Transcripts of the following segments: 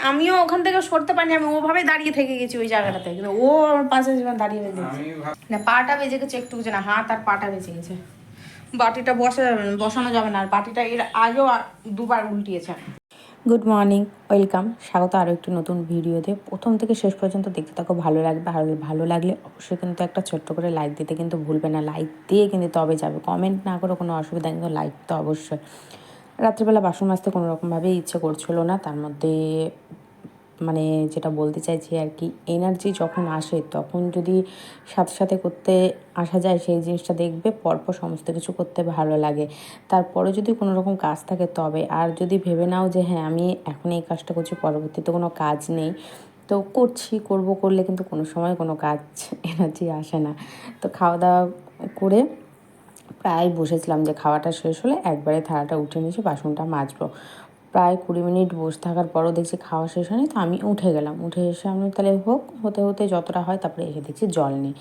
আমিও ওখান থেকে সরতে পারিনি, আমি ওভাবে দাঁড়িয়ে থেকে গেছি ওই জায়গাটাতে, কিন্তু ও আমার পাশে যেমন দাঁড়িয়ে বেঁধে না, পাটা বেজে গেছে একটু, না হাত আর পাটা বেজে গেছে। বাটিটা বসানো যাবে না, আর বাটিটা এর আগেও দুবার উল্টিয়েছে। গুড মর্নিং, ওয়েলকাম, স্বাগত আরও একটি নতুন ভিডিওতে। প্রথম থেকে শেষ পর্যন্ত দেখতে থাকো, ভালো লাগবে। ভালো লাগলে অবশ্যই কিন্তু একটা ছোট্ট করে লাইক দিতে কিন্তু ভুলবে না। লাইক দিয়ে কিন্তু তবে যাবে, কমেন্ট না করে কোনো অসুবিধা, কিন্তু লাইক তো অবশ্যই। রাত্রিবেলা বাসন মাজতে কোনো রকমভাবেই ইচ্ছে করছিল না, তার মধ্যে মানে যেটা বলতে চাইছি আর কি, এনার্জি যখন আসে তখন যদি সাথে সাথে করতে আসা যায়, সেই জিনিসটা দেখবে পরপর সমস্ত কিছু করতে ভালো লাগে। তারপরে যদি কোনো রকম কাজ থাকে তবে, আর যদি ভেবে নাও যে হ্যাঁ আমি এখন এই কাজটা করছি, পরবর্তীতে কোনো কাজ নেই, তো করলে কিন্তু কোনো সময় কোনো কাজ এনার্জি আসে না। তো খাওয়া দাওয়া করে প্রায় বসেছিলাম, যে খাওয়াটা শেষ হলে একবারে থালাটা উঠে নিয়েছি, বাসনটা মাজবো। প্রায় 20 মিনিট বসে থাকার পরও দেখছি খাওয়া শেষ হয়নি, তো আমি উঠে গেলাম। উঠে এসে আমি তাহলে হতে হতে যতটা হয়, তারপরে এসে দেখছি জল নেই।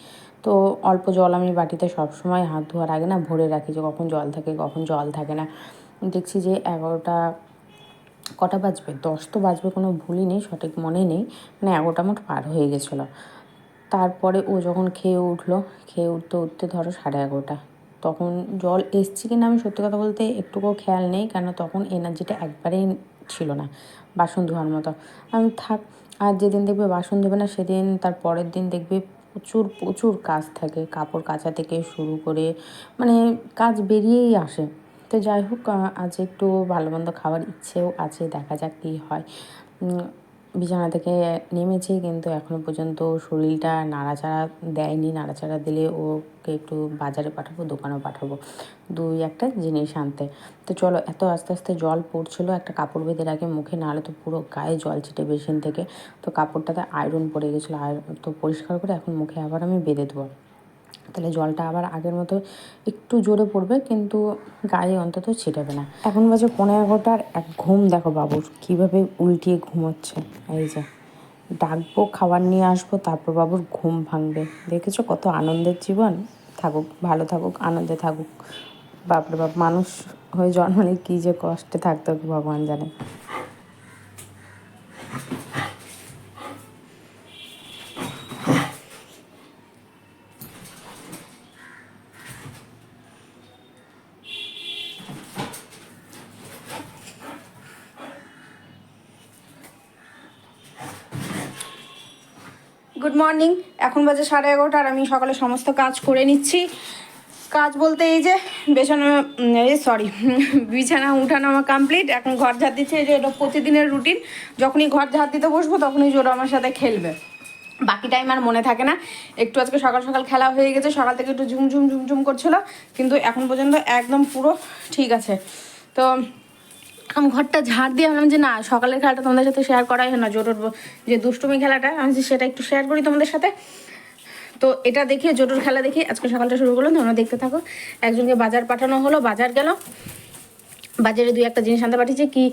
তো অল্প জল আমি বাটিতে সবসময় হাত ধোয়ার আগে না ভরে রাখি, যে কখন জল থাকে কখন জল থাকে না। দেখছি যে 11টা, কটা বাজবে, 10 তো বাজবে, কোনো ভুলই নেই, সঠিক মনে নেই, মানে 11টা মোট পার হয়ে গেছিলো। তারপরে ও যখন খেয়ে উঠতে ধরো 11:30, তখন জল এসছে কিনা আমি সত্যি কথা বলতে একটুকুও খেয়াল নেই, কেন তখন এনার্জিটা একবারেই ছিল না বাসন ধোয়ার মতো। আমি থাক, আর যেদিন দেখবে বাসন ধোবে না, সেদিন তার পরের দিন দেখবে প্রচুর কাজ থাকে, কাপড় কাচা থেকে শুরু করে, মানে কাজ বেরিয়েই আসে। তো যাই হোক, আজ একটু ভালো মন্দ খাওয়ার ইচ্ছেও আছে, দেখা যাক কী হয়। বিছানা থেকে নেমেছি, কিন্তু এখনও পর্যন্ত শরীরটা নাড়াচাড়া দেয়নি। নাড়াচাড়া দিলে ওকে একটু বাজারে পাঠাবো, দোকানেও পাঠাবো, একটা জিনিস আনতে। তো চলো, এত আস্তে আস্তে জল পড়ছিলো, একটা কাপড় বেঁধে রাখি মুখে, নাহলে তো পুরো গায়ে জল ছিটে বেসিন থেকে। তো কাপড়টাতে আয়রন পড়ে গেছিলো, তো পরিষ্কার করে এখন মুখে আবার আমি বেঁধে দেবো, তাহলে জলটা আবার আগের মতো একটু জোরে পড়বে, কিন্তু গায়ে অন্তত ছিটাবে না। এখন বাজে 11:15, আর এক ঘুম দেখো বাবুর কীভাবে উল্টিয়ে ঘুমোচ্ছে। এই যে ডাকবো, খাবার নিয়ে আসবো, তারপর বাবুর ঘুম ভাঙবে। দেখেছো কত আনন্দের জীবন। থাকুক, ভালো থাকুক, আনন্দে থাকুক। বাপরে বাপ, মানুষ হয়ে জন্মালে কী যে কষ্টে থাকতে হবে ভগবান জানে। গুড মর্নিং, এখন বাজে 11:30, আর আমি সকালে সমস্ত কাজ করে নিচ্ছি। কাজ বলতে এই যে বিছানা উঠানো আমার কমপ্লিট। এখন ঘর ঝাড় দিচ্ছে, এই যে এটা প্রতিদিনের রুটিন। যখনই ঘর ঝাড় দিতে বসবো তখনই জোর আমার সাথে খেলবে, বাকি টাইম আর মনে থাকে না। একটু আজকে সকাল সকাল খেলা হয়ে গেছে, সকাল থেকে একটু ঝুমঝুম করছিল, কিন্তু এখন পর্যন্ত একদম পুরো ঠিক আছে। তো আমি ঘরটা ঝাড় দিয়ে ভাবলাম যে না, সকালের খেলাটা তোমাদের সাথে শেয়ার করাই হয় না, জোটোর যে দুষ্টুমি খেলাটা, আমি সেটা একটু শেয়ার করি তোমাদের সাথে। তো এটা দেখে, জোটোর খেলা দেখে আজকে সকালটা শুরু করলাম, তোমরা দেখতে থাকো। একজনকে বাজার পাঠানো হলো, বাজার গেল, বাজারে 2-1টা জিনিস আনতে পাঠিয়েছে। কি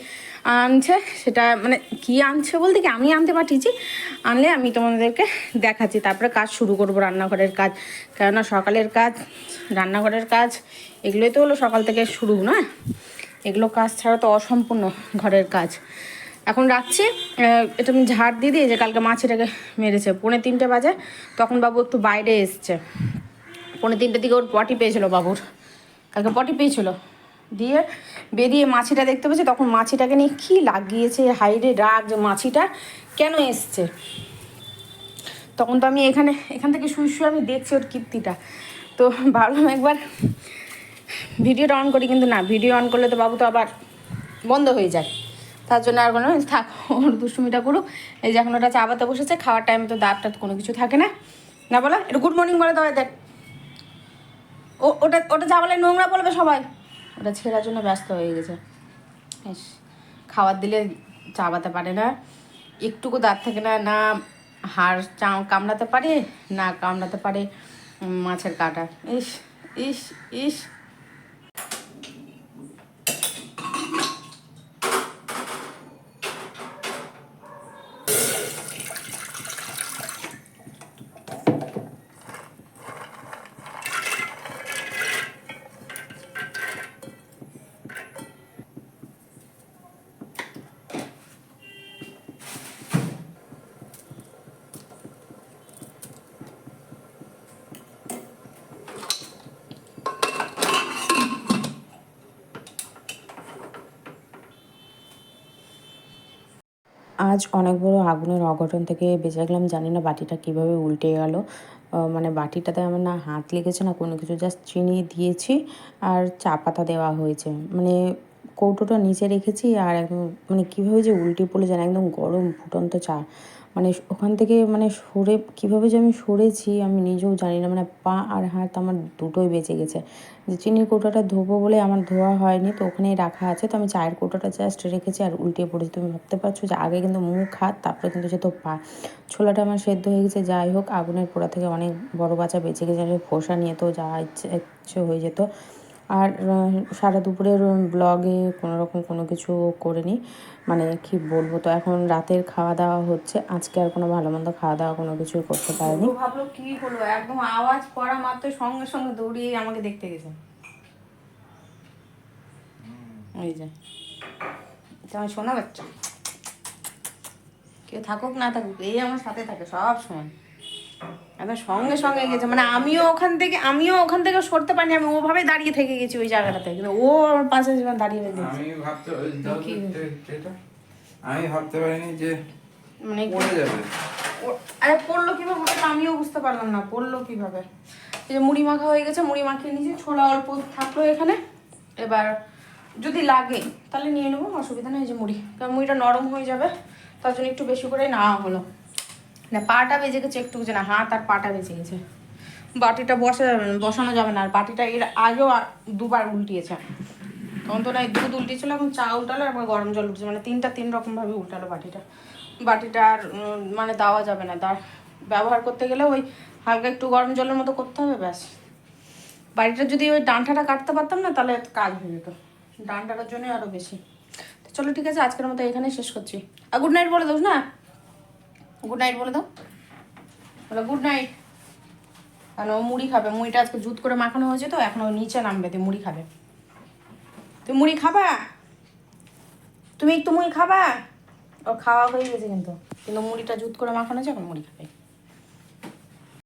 আনছে সেটা, মানে কি আনছে বলতে কি, আমি আনতে পাঠিয়েছি, আনলে আমি তোমাদেরকে দেখাচ্ছি। তারপরে কাজ শুরু করবো, রান্নাঘরের কাজ, কেননা সকালের কাজ, রান্নাঘরের কাজ, এগুলোই তো হলো সকাল থেকে শুরু না, এগুলো কাজ ছাড়া তো অসম্পূর্ণ ঘরের কাজ। এখন রাখছি, এটা আমি ঝাড় দিয়ে দিই। যে কালকে মাছিটাকে মেরেছে, 2:45 বাজে, তখন বাবু একটু বাইরে এসছে। 2:45 দিকে ওর পটি পেয়েছিল, বাবুর কালকে পটি পেয়েছিল, দিয়ে বেরিয়ে মাছিটা দেখতে পেয়েছে, তখন মাছিটাকে নিয়ে কী লাগিয়েছে, হাইরে রাগ যে মাছিটা কেন এসছে। তখন তো আমি এখান থেকে শুয়ে আমি দেখছি ওর কীর্তিটা। তো ভাবলাম একবার ভিডিওটা অন করি, কিন্তু না, ভিডিও অন করলে তো বাবু তো আবার বন্ধ হয়ে যায়, তার জন্য আর কোনো থাক, ওর দুষ্টুমিটা করুক। এই যে এখন ওটা চা পাতে বসেছে, খাওয়ার টাইমে তো দাঁত কোনো কিছু থাকে না, না বলা একটু গুড মর্নিং বলে দেওয়া, দেখ ওটা যা বলে নোংরা বলবে সবাই, ওটা ছেঁড়ার জন্য ব্যস্ত হয়ে গেছে। খাবার দিলে চাবাতে পারে না, একটুকু দাঁত থাকে না, না হাড় কামড়াতে পারে, না কামড়াতে পারে মাছের কাঁটা। ইস ইস ইস আজ অনেক বড় আগুনের অঘটন থেকে বেঁচে গেলাম, জানি না বাটিটা কিভাবে উল্টে গেল। মানে বাটিটাতে আমার না হাত লেগেছে না কোনো কিছু, জাস্ট চিনি দিয়েছি আর চা পাতা দেওয়া হয়েছে। মানে কৌটোটা নিচে রেখেছি আর একদম মানে কীভাবে যে উল্টে পড়ে যায়, একদম গরম ফুটন্ত চা। মানে ওখান থেকে মানে সরে কীভাবে যে আমি সরেছি আমি নিজেও জানি না। মানে পা আর হাত আমার দুটোই বেঁচে গেছে। যে চিনির কৌটোটা ধোবো বলে আমার ধোয়া হয়নি, তো ওখানেই রাখা আছে। তো আমি চায়ের কৌটোটা জাস্ট রেখেছি আর উল্টে পড়েছি। তুমি ভাবতে পারছো যে আগে কিন্তু মুখ হাত, তারপরে কিন্তু যেহেতু পা। ছোলাটা আমার সেদ্ধ হয়ে গেছে। যাই হোক, আগুনের পোড়া থেকে অনেক বড় বাচ্চা বেঁচে গেছে। আমি খোসা নিয়ে তো যা ইচ্ছে হয়ে যেত। আর সারা দুপুরের ব্লগে কোনোরকম কোনো কিছু করিনি। মানে কি বলবো, তো এখন রাতের খাওয়া দাওয়া হচ্ছে। আজকে আর কোনো ভালো মন্দ খাওয়া দাওয়া কোনো কিছুই করতে পারিনি। ভাবলো কি হলো, একদম আওয়াজ করা মাত্র সঙ্গে সঙ্গে দৌড়িয়ে আমাকে দেখতে গেছে। ওই যে আমার শোনা বাচ্চা, কেউ থাকুক না থাকুক এই আমার সাথে থাকে সব সময়। একদম সঙ্গে সঙ্গে গেছে, মানে আমিও ওখান থেকে সরতে পারিনি, আমি ওভাবে দাঁড়িয়ে থেকে গেছি ওই জায়গাটাতে, কিন্তু ও আমার পাশে দাঁড়িয়ে গেছে। আমি ভাবতে পারিনি যে মানে পড়ে যাবে। আরে পড়লো কিভাবে ওটা আমিও বুঝতে পারলাম না, পড়লো কিভাবে। এই যে মুড়ি মাখা হয়ে গেছে, মুড়ি মাখিয়ে নিয়েছি, ছোলা অল্প থাকলো এখানে। এবার যদি লাগে তাহলে নিয়ে নেবো, অসুবিধা নেই। এই যে মুড়ি, কারণ মুড়িটা নরম হয়ে যাবে, তার জন্য একটু বেশি করে নেওয়া হলো। না পাটা বেজে গেছে একটু, যে না হাত আর পাটা বেজে গেছে। বাটিটা বসানো যাবে না, আর বাটিটা এর আগেও দুবার উল্টিয়েছে। তখন তো না দুধ উল্টিয়েছিল, এখন চা উল্টালো, এখন গরম জল উঠছে, মানে তিন রকমভাবে উল্টালো বাটিটা আর মানে দেওয়া যাবে না। ব্যবহার করতে গেলে ওই হালকা একটু গরম জলের মতো করতে হবে, ব্যাস। বাড়িটা যদি ওই ডাঁটাটা কাটতে পারতাম না, তাহলে কাজ হয়ে যেত। ডাঁটাটার জন্য আরও বেশি। তো চলো ঠিক আছে, আজকের মতো এখানেই শেষ করছি। আর গুড নাইট বলে দাও না, গুড নাইট বলে দাও, বলো গুড নাইট। কারণ ও মুড়ি খাবে, মুড়িটা আজকে জুত করে মাখানো হয়েছে, তো এখন ও নিচে নামবে, তুই মুড়ি খাবে। তুমি মুড়ি খাবা, তুমি একটু মুড়ি খাবা। ওর খাওয়া হয়ে গেছে কিন্তু মুড়িটা জুত করে মাখানো আছে, এখন মুড়ি খাবে।